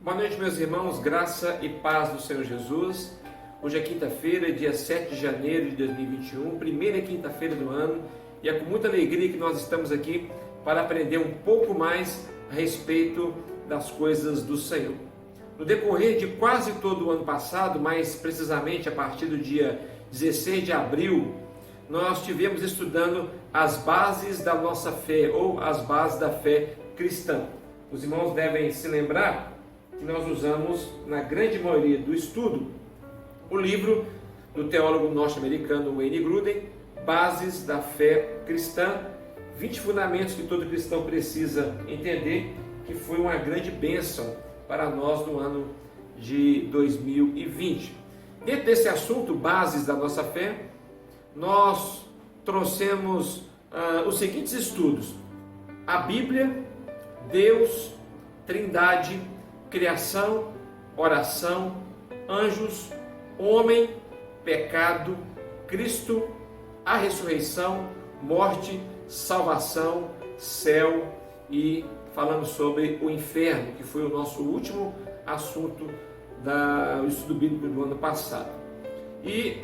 Boa noite, meus irmãos, graça e paz do Senhor Jesus. Hoje é quinta-feira, dia 7 de janeiro de 2021, primeira quinta-feira do ano, e é com muita alegria que nós estamos aqui para aprender um pouco mais a respeito das coisas do Senhor. No decorrer de quase todo o ano passado, mais precisamente a partir do dia 16 de abril, nós estivemos estudando as bases da nossa fé, ou as bases da fé cristã. Os irmãos devem se lembrar que nós usamos, na grande maioria do estudo, o livro do teólogo norte-americano Wayne Grudem, Bases da Fé Cristã, 20 fundamentos que todo cristão precisa entender, que foi uma grande bênção para nós no ano de 2020. Dentro desse assunto, bases da nossa fé, nós trouxemos os seguintes estudos: a Bíblia, Deus, Trindade, criação, oração, anjos, homem, pecado, Cristo, a ressurreição, morte, salvação, céu, e falamos sobre o inferno, que foi o nosso último assunto do estudo bíblico do ano passado. E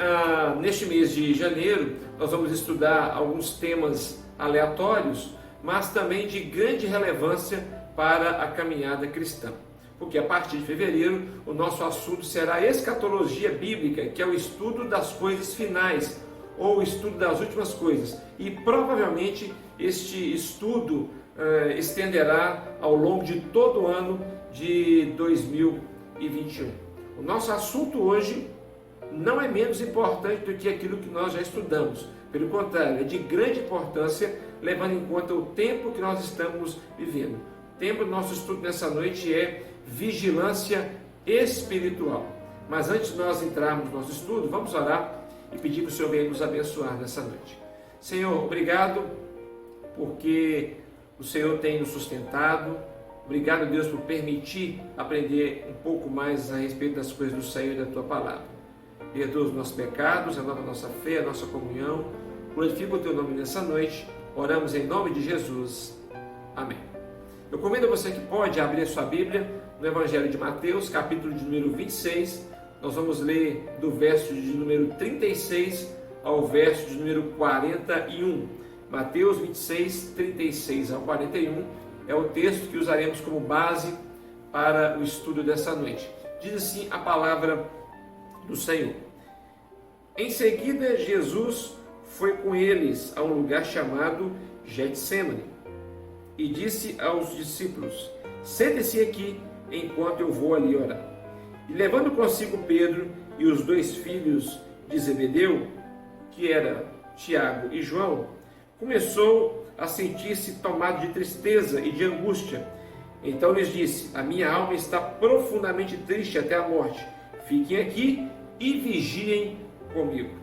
neste mês de janeiro nós vamos estudar alguns temas aleatórios, mas também de grande relevância para a caminhada cristã. Porque a partir de fevereiro o nosso assunto será a escatologia bíblica, que é o estudo das coisas finais, ou o estudo das últimas coisas. E provavelmente este estudo estenderá ao longo de todo o ano de 2021. O nosso assunto hoje não é menos importante do que aquilo que nós já estudamos. Pelo contrário, é de grande importância, levando em conta o tempo que nós estamos vivendo. O tema do nosso estudo nessa noite é vigilância espiritual. Mas antes de nós entrarmos no nosso estudo, vamos orar e pedir que o Senhor venha nos abençoar nessa noite. Senhor, obrigado porque o Senhor tem nos sustentado. Obrigado, Deus, por permitir aprender um pouco mais a respeito das coisas do Senhor e da Tua Palavra. Perdoa os nossos pecados, renova a nossa fé, a nossa comunhão. Glorifica o Teu nome nessa noite. Oramos em nome de Jesus. Amém. Eu convido a você que pode abrir a sua Bíblia no Evangelho de Mateus, capítulo de número 26. Nós vamos ler do verso de número 36 ao verso de número 41. Mateus 26, 36 ao 41 é o texto que usaremos como base para o estudo dessa noite. Diz assim a palavra do Senhor: Em seguida, Jesus foi com eles a um lugar chamado Getsêmani e disse aos discípulos: Sentem-se aqui enquanto eu vou ali orar. E levando consigo Pedro e os dois filhos de Zebedeu, que era Tiago e João, começou a sentir-se tomado de tristeza e de angústia. Então lhes disse: A minha alma está profundamente triste até a morte. Fiquem aqui e vigiem comigo.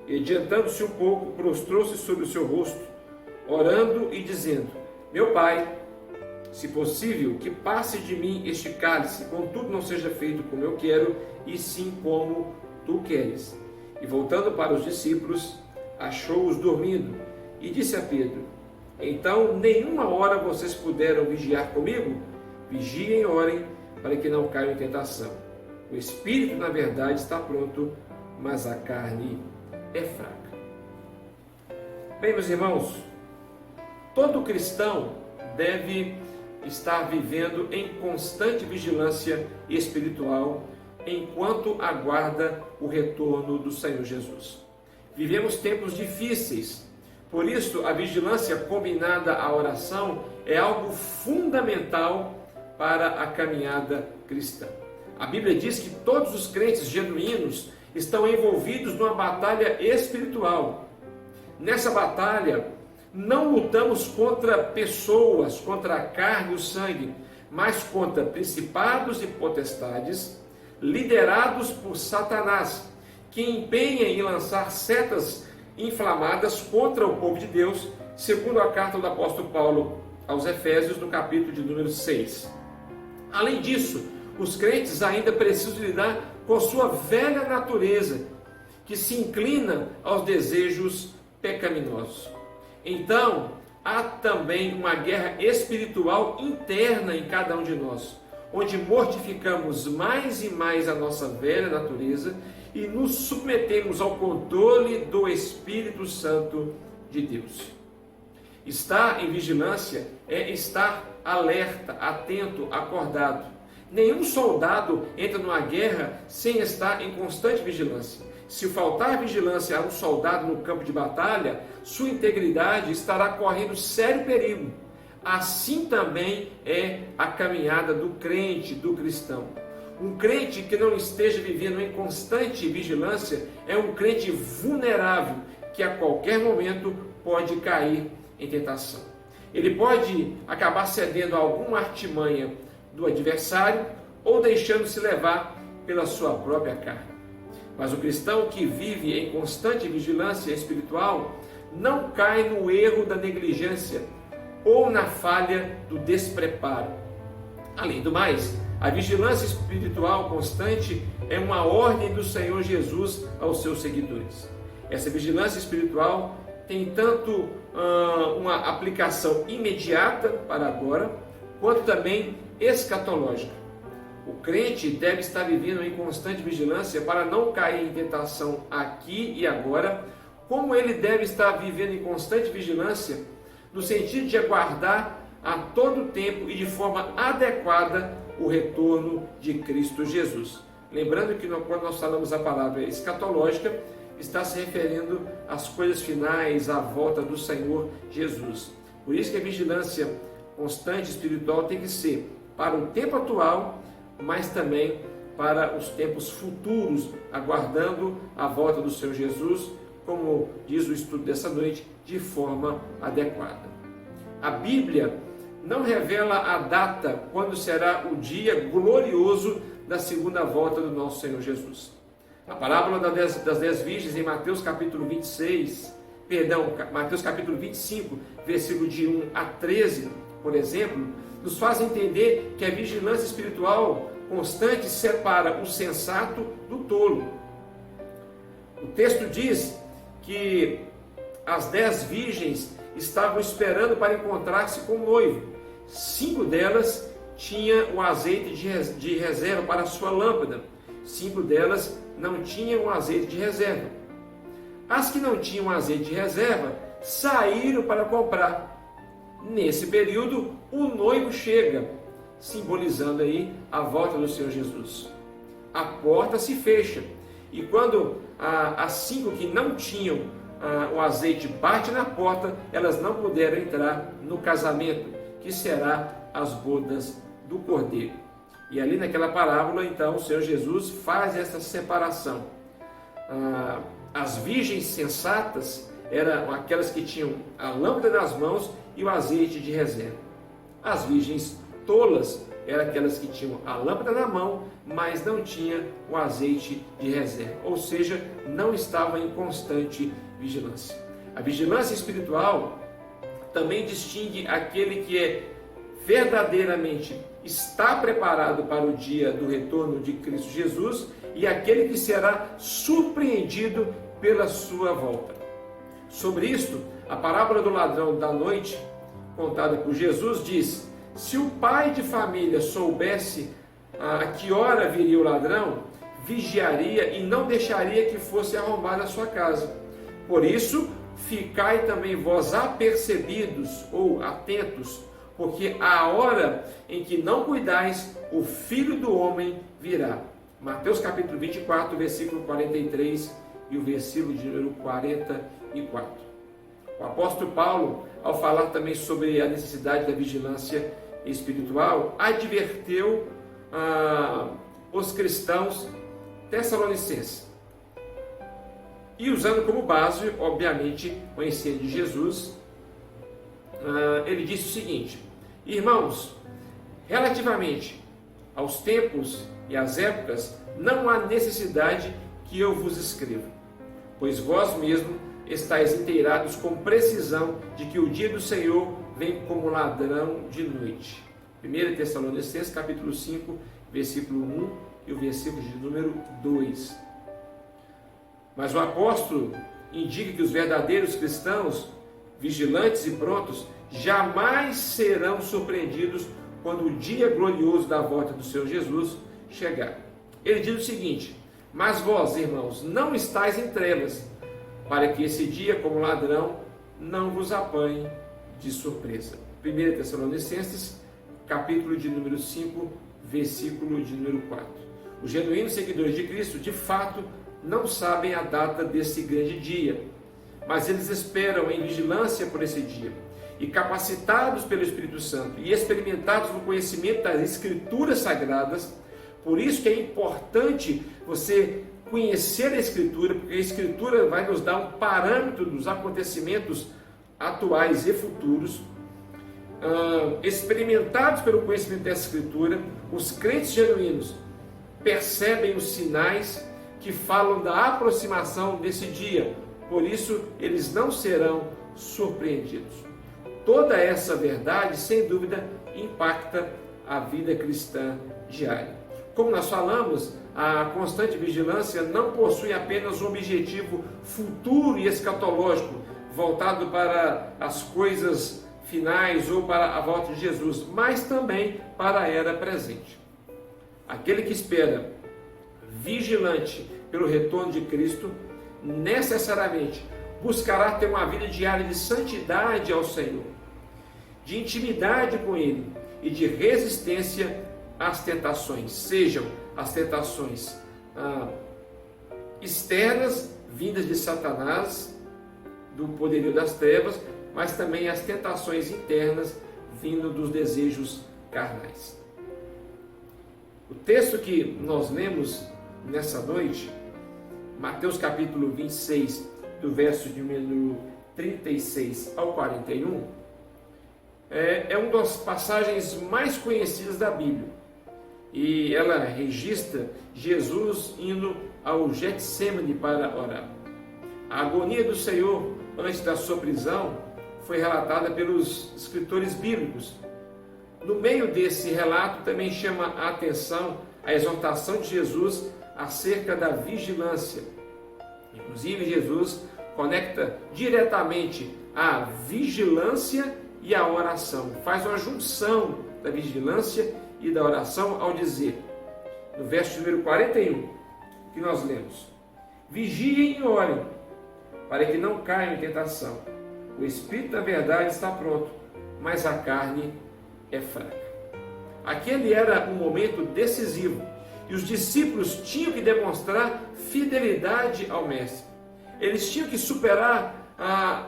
E adiantando-se um pouco, prostrou-se sobre o seu rosto, orando e dizendo: Meu Pai, se possível, que passe de mim este cálice, contudo não seja feito como eu quero, e sim como tu queres. E voltando para os discípulos, achou-os dormindo, e disse a Pedro: Então nenhuma hora vocês puderam vigiar comigo? Vigiem e orem, para que não caiam em tentação. O espírito, na verdade, está pronto, mas a carne é fraca. Bem, meus irmãos, todo cristão deve estar vivendo em constante vigilância espiritual enquanto aguarda o retorno do Senhor Jesus. Vivemos tempos difíceis, por isso a vigilância combinada à oração é algo fundamental para a caminhada cristã. A Bíblia diz que todos os crentes genuínos estão envolvidos numa batalha espiritual. Nessa batalha, não lutamos contra pessoas, contra a carne e o sangue, mas contra principados e potestades, liderados por Satanás, que empenha em lançar setas inflamadas contra o povo de Deus, segundo a carta do apóstolo Paulo aos Efésios, no capítulo de número 6. Além disso, os crentes ainda precisam lidar com sua velha natureza, que se inclina aos desejos pecaminosos. Então, há também uma guerra espiritual interna em cada um de nós. onde mortificamos mais e mais a nossa velha natureza e nos submetemos ao controle do Espírito Santo de Deus. Estar em vigilância é estar alerta, atento, acordado. Nenhum soldado entra numa guerra sem estar em constante vigilância. Se faltar vigilância a um soldado no campo de batalha, sua integridade estará correndo sério perigo. Assim também é a caminhada do crente, do cristão. Um crente que não esteja vivendo em constante vigilância é um crente vulnerável, que a qualquer momento pode cair em tentação. Ele pode acabar cedendo a alguma artimanha do adversário ou deixando-se levar pela sua própria carne. Mas o cristão que vive em constante vigilância espiritual não cai no erro da negligência ou na falha do despreparo. Além do mais, a vigilância espiritual constante é uma ordem do Senhor Jesus aos seus seguidores. Essa vigilância espiritual tem tanto uma aplicação imediata para agora, quanto também escatológica. O crente deve estar vivendo em constante vigilância para não cair em tentação aqui e agora, como ele deve estar vivendo em constante vigilância no sentido de aguardar a todo tempo e de forma adequada o retorno de Cristo Jesus. Lembrando que quando nós falamos a palavra escatológica, está se referindo às coisas finais, à volta do Senhor Jesus. Por isso que a vigilância constante espiritual tem que ser para o tempo atual, mas também para os tempos futuros, aguardando a volta do Senhor Jesus, como diz o estudo dessa noite, de forma adequada. A Bíblia não revela a data quando será o dia glorioso da segunda volta do nosso Senhor Jesus. A parábola das 10 virgens em Mateus capítulo 25, versículo de 1 a 13, por exemplo, nos faz entender que a vigilância espiritual constante separa o sensato do tolo. O texto diz que as 10 virgens estavam esperando para encontrar-se com o noivo. 5 delas tinham o azeite de reserva para a sua lâmpada. 5 delas não tinham o azeite de reserva. As que não tinham azeite de reserva saíram para comprar. Nesse período, o noivo chega, simbolizando aí a volta do Senhor Jesus. A porta se fecha e quando as 5 que não tinham o azeite bate na porta, elas não puderam entrar no casamento, que será as bodas do Cordeiro. E ali naquela parábola, então, o Senhor Jesus faz essa separação. As virgens sensatas eram aquelas que tinham a lâmpada nas mãos e o azeite de reserva. As virgens tolas eram aquelas que tinham a lâmpada na mão, mas não tinham o azeite de reserva, ou seja, não estavam em constante vigilância. A vigilância espiritual também distingue aquele que é verdadeiramente está preparado para o dia do retorno de Cristo Jesus e aquele que será surpreendido pela sua volta. Sobre isto, a parábola do ladrão da noite, contada por Jesus, diz: se o pai de família soubesse a que hora viria o ladrão, vigiaria e não deixaria que fosse arrombada a sua casa. Por isso, ficai também vós apercebidos ou atentos, porque a hora em que não cuidais, o Filho do Homem virá. Mateus capítulo 24, versículo 43 e o versículo de número 44. O apóstolo Paulo, ao falar também sobre a necessidade da vigilância espiritual, adverteu os cristãos tessalonicenses. E usando como base, obviamente, o ensino de Jesus, ele disse o seguinte: irmãos, relativamente aos tempos e às épocas, não há necessidade que eu vos escreva, pois vós mesmos estáis inteirados com precisão de que o dia do Senhor vem como ladrão de noite. 1 Tessalonicenses capítulo 5, versículo 1 e o versículo de número 2. Mas o apóstolo indica que os verdadeiros cristãos, vigilantes e prontos, jamais serão surpreendidos quando o dia glorioso da volta do Senhor Jesus chegar. Ele diz o seguinte: mas vós, irmãos, não estáis em trevas, para que esse dia, como ladrão, não vos apanhe de surpresa. 1 Tessalonicenses, capítulo de número 5, versículo de número 4. Os genuínos seguidores de Cristo, de fato, não sabem a data desse grande dia, mas eles esperam em vigilância por esse dia. E capacitados pelo Espírito Santo e experimentados no conhecimento das Escrituras Sagradas, por isso que é importante você conhecer a Escritura, porque a Escritura vai nos dar um parâmetro dos acontecimentos atuais e futuros. Experimentados pelo conhecimento da Escritura, os crentes genuínos percebem os sinais que falam da aproximação desse dia, por isso eles não serão surpreendidos. Toda essa verdade, sem dúvida, impacta a vida cristã diária. Como nós falamos, a constante vigilância não possui apenas um objetivo futuro e escatológico, voltado para as coisas finais ou para a volta de Jesus, mas também para a era presente. Aquele que espera vigilante pelo retorno de Cristo, necessariamente buscará ter uma vida diária de santidade ao Senhor, de intimidade com Ele e de resistência às tentações, sejam as tentações externas, vindas de Satanás, do poderio das trevas, mas também as tentações internas, vindo dos desejos carnais. O texto que nós lemos nessa noite, Mateus capítulo 26, do verso de número 36 ao 41, é uma das passagens mais conhecidas da Bíblia. E ela registra Jesus indo ao Getsêmani para orar. A agonia do Senhor antes da sua prisão foi relatada pelos escritores bíblicos. No meio desse relato também chama a atenção a exortação de Jesus acerca da vigilância. Inclusive, Jesus conecta diretamente a vigilância e a oração. Faz uma junção da vigilância e da oração ao dizer, no verso número 41, que nós lemos: vigiem e orem, para que não caiam em tentação. O espírito da verdade está pronto, mas a carne é fraca. Aquele era um momento decisivo e os discípulos tinham que demonstrar fidelidade ao Mestre. Eles tinham que superar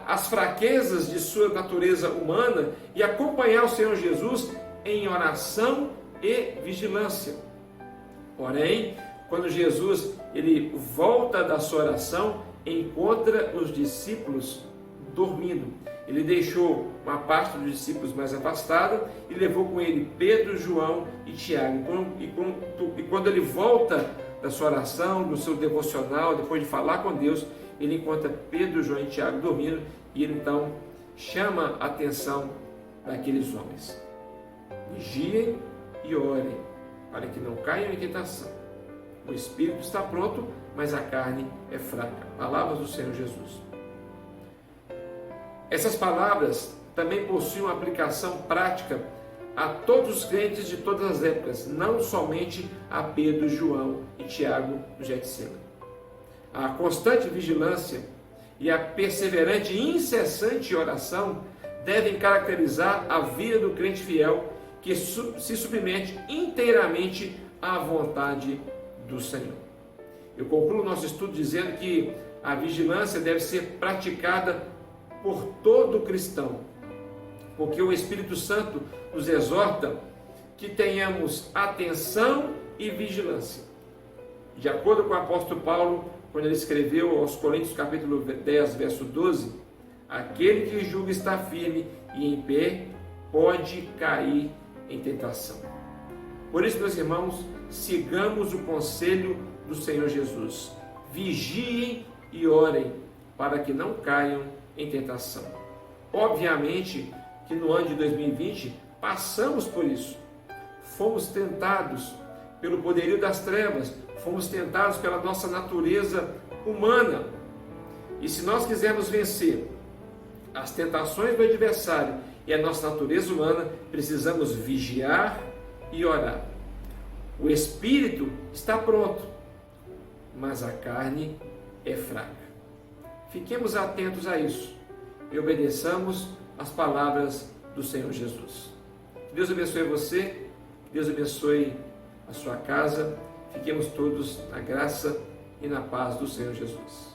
as fraquezas de sua natureza humana e acompanhar o Senhor Jesus em oração e vigilância. Porém, quando Jesus ele volta da sua oração, encontra os discípulos dormindo. Ele deixou uma parte dos discípulos mais afastada e levou com ele Pedro, João e Tiago. E quando ele volta da sua oração, do seu devocional, depois de falar com Deus, ele encontra Pedro, João e Tiago dormindo e ele então chama a atenção daqueles homens. Vigiem e orem, para que não caiam em tentação. O espírito está pronto, mas a carne é fraca. Palavras do Senhor Jesus. Essas palavras também possuem uma aplicação prática a todos os crentes de todas as épocas, não somente a Pedro, João e Tiago no Getsêmani. A constante vigilância e a perseverante e incessante oração devem caracterizar a vida do crente fiel que se submete inteiramente à vontade do Senhor. Eu concluo o nosso estudo dizendo que a vigilância deve ser praticada por todo cristão, porque o Espírito Santo nos exorta que tenhamos atenção e vigilância. De acordo com o apóstolo Paulo, quando ele escreveu aos Coríntios capítulo 10, verso 12, aquele que julga estar firme e em pé pode cair em tentação. Por isso, meus irmãos, sigamos o conselho do Senhor Jesus. Vigiem e orem para que não caiam em tentação. Obviamente que no ano de 2020 passamos por isso. Fomos tentados pelo poderio das trevas, fomos tentados pela nossa natureza humana. E se nós quisermos vencer as tentações do adversário e a nossa natureza humana, precisamos vigiar e orar. O espírito está pronto, mas a carne é fraca. Fiquemos atentos a isso e obedeçamos às palavras do Senhor Jesus. Que Deus abençoe você, que Deus abençoe a sua casa. Fiquemos todos na graça e na paz do Senhor Jesus.